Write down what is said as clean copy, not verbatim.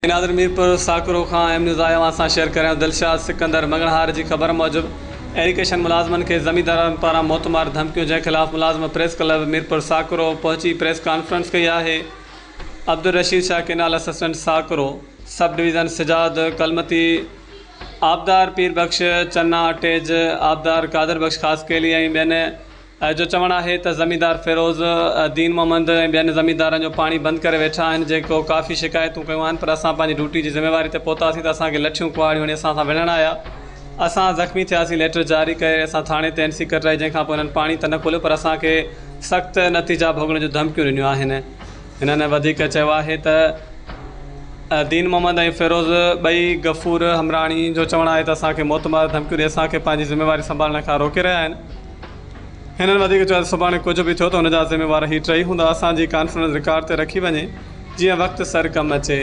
नाज़र मीरपुर साकरो खां M news आयो आसां शेयर करें दिलशाद सिकंदर मंगलहार की खबर मूजिब एरिगेशन मुलाजमन के ज़मींदारनि पारां मोतमार धमकियों जंहिं ख़िलाफ़ मुलाजम प्रेस क्लब मीरपुर साकरो पहुंची प्रेस कॉन्फ्रेंस कई है। Abdul Rashid Shah canal assistant Sakro sub division Sijad Kalmati आबदार पीर बख्श चन्ना टेज आबदार कादर बख्श खास केली बेन जो चवण है तो ज़मींदार फिरोज़ दीन मोहम्मद बेन ज़मींदार जो पानी बंद करे वेठा जो काफ़ी शिकायतूं कयूं पर असां ड्यूटी की जिम्मेवारी ते पहुतासीं तो असांखे लठियूं कुआड़ियूं असां सां विढ़ण आया। असां ज़ख़्मी थियासीं, लेटर जारी करे असां थाने ते एनसी कटराई जंहिंखां पोइ इन्हनि पानी त न खोलियो पर असांखे सख़्त नतीजा भोगण जो धमकियूं ॾिनियूं आहिनि। हिननि वधीक चयो आहे त दीन मोहम्मद ऐं फिरोज़ ॿई गफ़ूर हमराणी जो चवण आहे त असांखे मोतमार धमकियूं ॾेई असांखे पंहिंजी ज़िम्मेवारी संभालण खां रोके रहिया आहिनि। हिननि वधीक चयो सुभाणे कुझु बि थियो त हुनजा ज़िम्मेवार ही टई हूंदा। असांजी कॉन्फ्रेंस रिकॉर्ड ते रखी वञे जीअं वक़्तु सर कमु अचे।